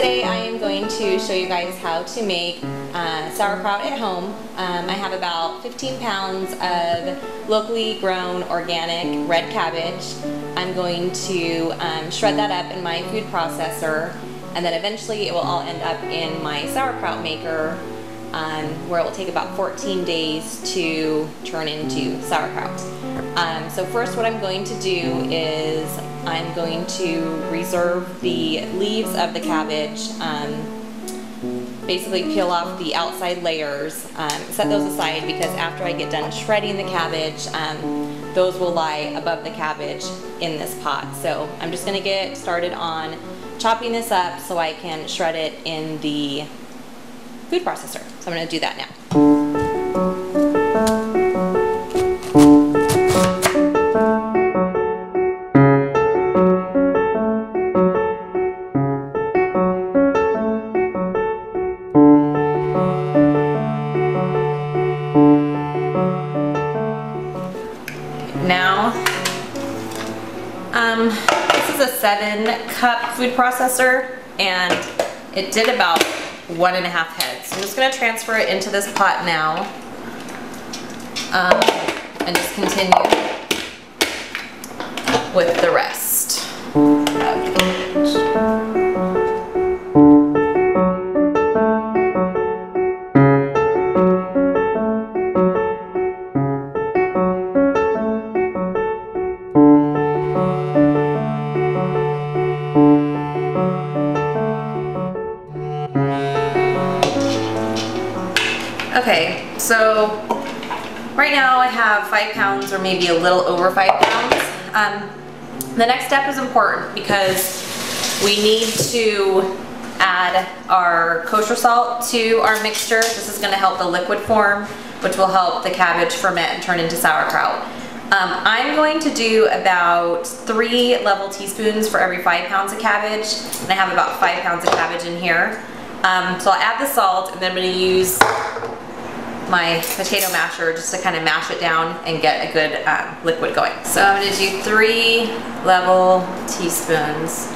Today I am going to show you guys how to make sauerkraut at home. I have about 15 pounds of locally grown organic red cabbage. I'm going to shred that up in my food processor, and then eventually it will all end up in my sauerkraut maker, where it will take about 14 days to turn into sauerkraut. So first what I'm going to do is I'm going to reserve the leaves of the cabbage, basically peel off the outside layers, set those aside because after I get done shredding the cabbage, those will lie above the cabbage in this pot. So I'm just going to get started on chopping this up so I can shred it in the food processor. So I'm going to do that now. Now, this is a 7-cup food processor, and it did about 1.5 heads. So I'm just going to transfer it into this pot now, and just continue with the rest. Okay, so right now I have 5 pounds or maybe a little over 5 pounds. The next step is important because we need to add our kosher salt to our mixture. This is going to help the liquid form, which will help the cabbage ferment and turn into sauerkraut. I'm going to do about 3 level teaspoons for every 5 pounds of cabbage, and I have about 5 pounds of cabbage in here. So I'll add the salt, and then I'm going to use my potato masher just to kind of mash it down and get a good liquid going. So I'm going to do 3 level teaspoons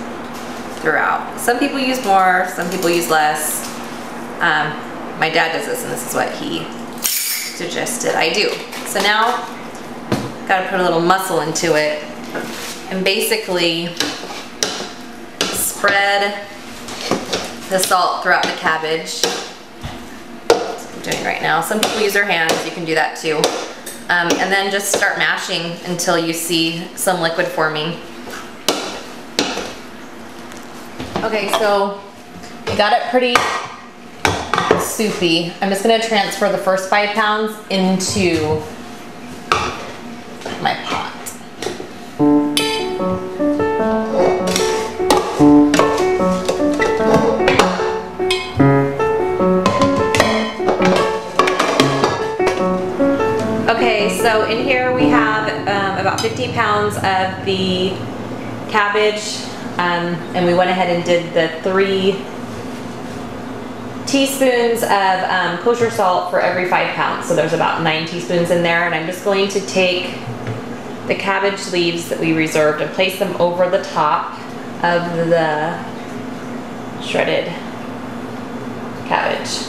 throughout. Some people use more, some people use less. My dad does this, and this is what he suggested I do. So now, got to put a little muscle into it and basically spread the salt throughout the cabbage. Doing right now. Some people use their hands, you can do that too. And then just start mashing until you see some liquid forming. Okay, so I got it pretty soupy. I'm just going to transfer the first 5 pounds into my pot. Okay, so in here we have about 50 pounds of the cabbage, and we went ahead and did the 3 teaspoons of kosher salt for every 5 pounds. So there's about 9 teaspoons in there, and I'm just going to take the cabbage leaves that we reserved and place them over the top of the shredded cabbage.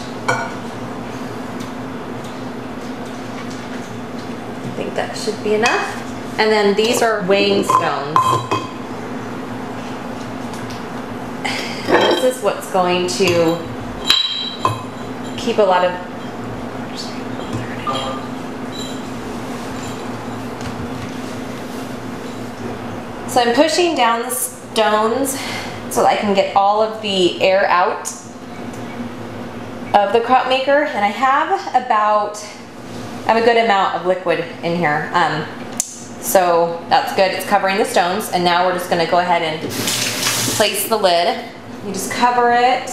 I think that should be enough. And then these are weighing stones. And this is what's going to keep a lot of So I'm pushing down the stones so that I can get all of the air out of the kraut maker, and I have a good amount of liquid in here, so that's good. It's covering the stones, and now we're just going to go ahead and place the lid. You just cover it,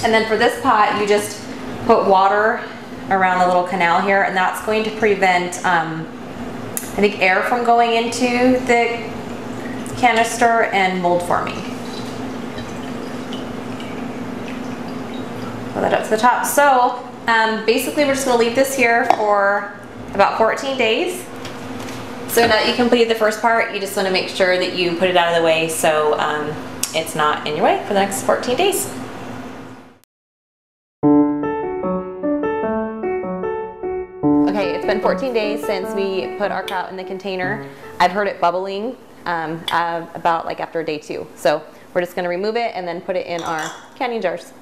and then for this pot you just put water around the little canal here, and that's going to prevent I think air from going into the canister and mold forming. Put that up to the top. So basically we're just going to leave this here for about 14 days. So now that you completed the first part, you just want to make sure that you put it out of the way so it's not in your way for the next 14 days. Okay, it's been 14 days since we put our kraut in the container. I've heard it bubbling about like after day 2. So we're just gonna remove it and then put it in our canning jars.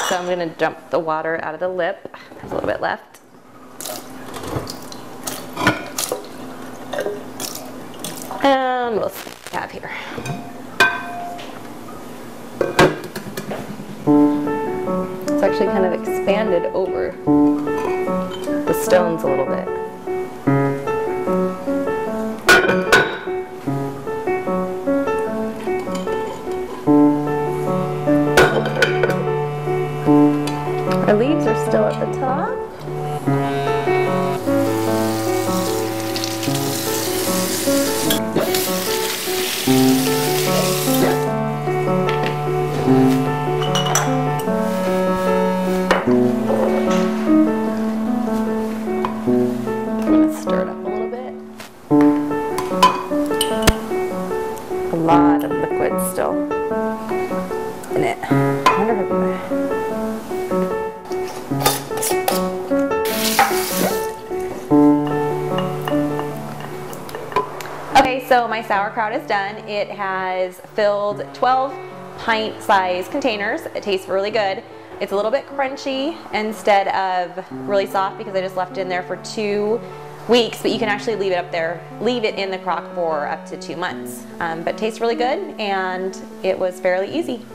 So I'm gonna dump the water out of the lip. There's a little bit left. And we'll have here. It's actually kind of expanded over the stones a little bit. Our leaves are still at the top. I'm going to stir it up a little bit. A lot of liquid still in it. I wonder if so my sauerkraut is done. It has filled 12 pint-sized containers. It tastes really good. It's a little bit crunchy instead of really soft because I just left it in there for 2 weeks, but you can actually leave it in the crock for up to 2 months. But it tastes really good and it was fairly easy.